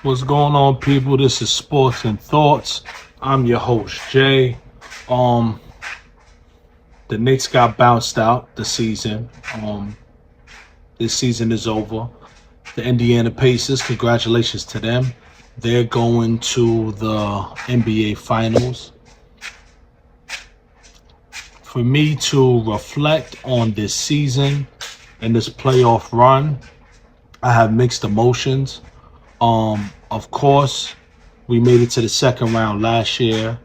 What's going on, people? This is Sports and Thoughts. I'm your host, Jay. Um, the Knicks got bounced out the season. This season is over. The Indiana Pacers, congratulations to them. They're going to the NBA Finals. For me to reflect on this season and this playoff run, I have mixed emotions. Of course, we made it to the second round last year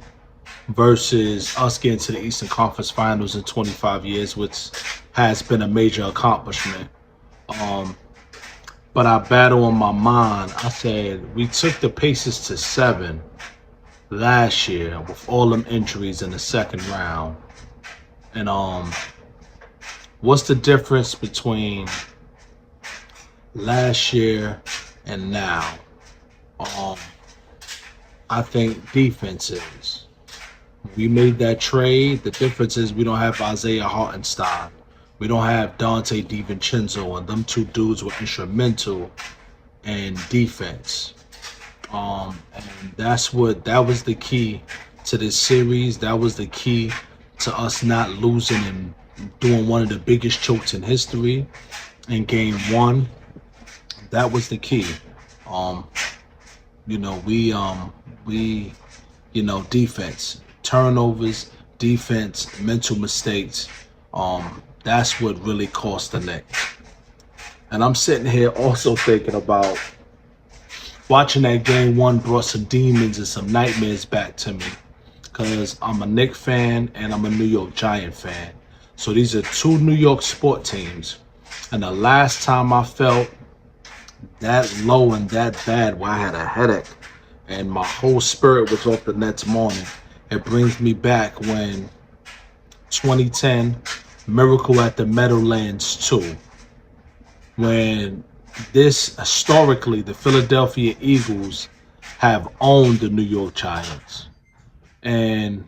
versus us getting to the Eastern Conference Finals in 25 years, which has been a major accomplishment. Um, but I battle in my mind. I said we took the Pacers to 7 last year with all them injuries in the second round. And what's the difference between last year and now? I think defenses. We made that trade. The difference is we don't have Isaiah Hartenstein. We don't have Dante DiVincenzo, and them two dudes were instrumental in defense. And that was the key to this series. That was the key to us not losing and doing one of the biggest chokes in history in game one. That was the key. Defense, turnovers, defense, mental mistakes. That's what really cost the Knicks. And I'm sitting here also thinking about watching that game one brought some demons and some nightmares back to me because I'm a Knicks fan and I'm a New York Giant fan. So these are two New York sport teams. And the last time I felt that low and that bad where I had a headache and my whole spirit was off the next morning, it brings me back when 2010 Miracle at the Meadowlands 2, when this historically the Philadelphia Eagles have owned the New York Giants and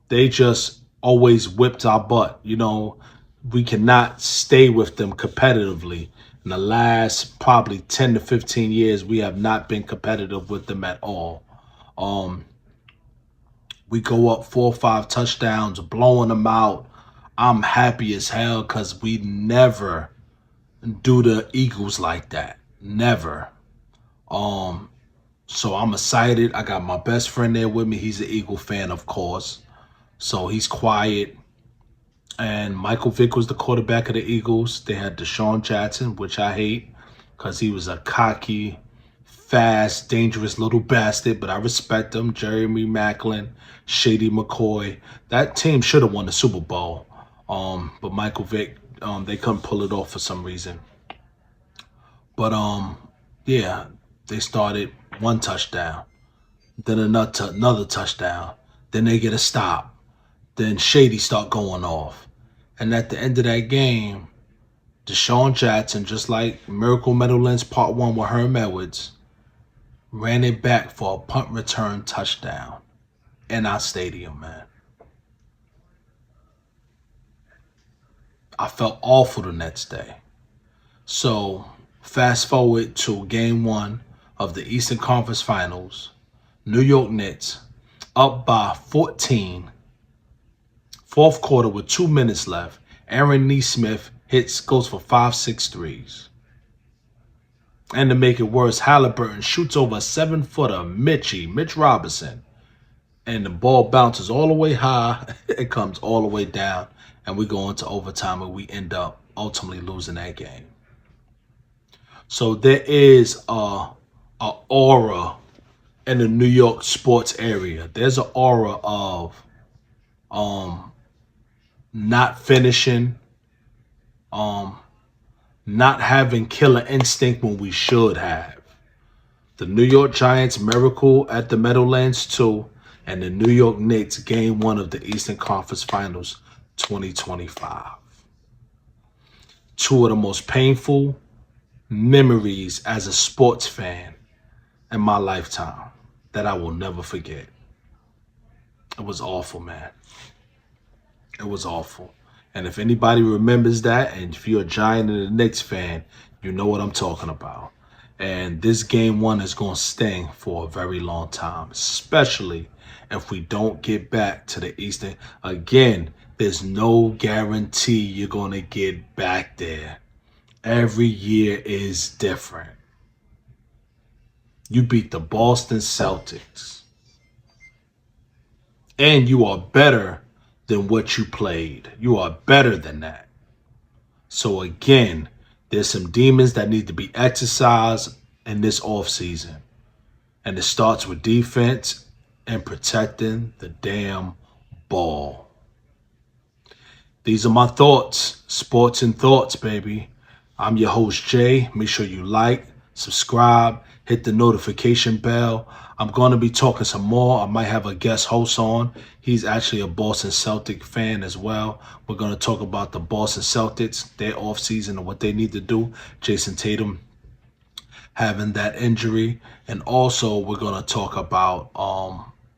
they just always whipped our butt. We cannot stay with them competitively. In the last probably 10 to 15 years, we have not been competitive with them at all. We go up 4 or 5 touchdowns, blowing them out. I'm happy as hell because we never do the Eagles like that. Never. So I'm excited. I got my best friend there with me. He's an Eagle fan, of course. So he's quiet. And Michael Vick was the quarterback of the Eagles. They had Deshaun Jackson, which I hate because he was a cocky, fast, dangerous little bastard. But I respect him. Jeremy Maclin, Shady McCoy. That team should have won the Super Bowl. But Michael Vick, they couldn't pull it off for some reason. But yeah, they started 1 touchdown, then another touchdown, then they get a stop, then Shady start going off. And at the end of that game, Deshaun Jackson, just like Miracle Meadowlands Part 1 with Herm Edwards, ran it back for a punt return touchdown in our stadium, man. I felt awful the next day. So fast forward to game 1 of the Eastern Conference Finals. New York Knicks up by 14. Fourth quarter with 2 minutes left. Aaron Nesmith goes for 5-6 threes. And to make it worse, Halliburton shoots over a 7-footer, Mitch Robinson. And the ball bounces all the way high. It comes all the way down. And we go into overtime and we end up ultimately losing that game. So there is a aura in the New York sports area. There's an aura of not finishing, not having killer instinct when we should have. The New York Giants Miracle at the Meadowlands 2 and the New York Knicks game 1 of the Eastern Conference Finals 2025. 2 of the most painful memories as a sports fan in my lifetime that I will never forget. It was awful, man. It was awful. And if anybody remembers that, and if you're a Giant and a Knicks fan, you know what I'm talking about. And this game one is going to sting for a very long time, especially if we don't get back to the Eastern. Again, there's no guarantee you're going to get back there. Every year is different. You beat the Boston Celtics, and you are better than what you played. You are better than that. So again, there's some demons that need to be exercised in this offseason. And it starts with defense and protecting the damn ball. These are my thoughts. Sports and thoughts, baby. I'm your host, Jay. Make sure you like, subscribe, hit the notification bell. I'm going to be talking some more. I might have a guest host on. He's actually a Boston Celtic fan as well. We're going to talk about the Boston Celtics, their offseason, and what they need to do. Jason Tatum having that injury. And also, we're going to talk about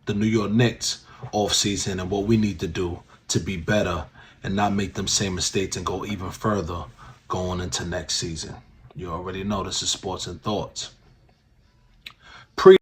the New York Knicks offseason and what we need to do to be better and not make them same mistakes and go even further going into next season. You already know this is Sports and Thoughts.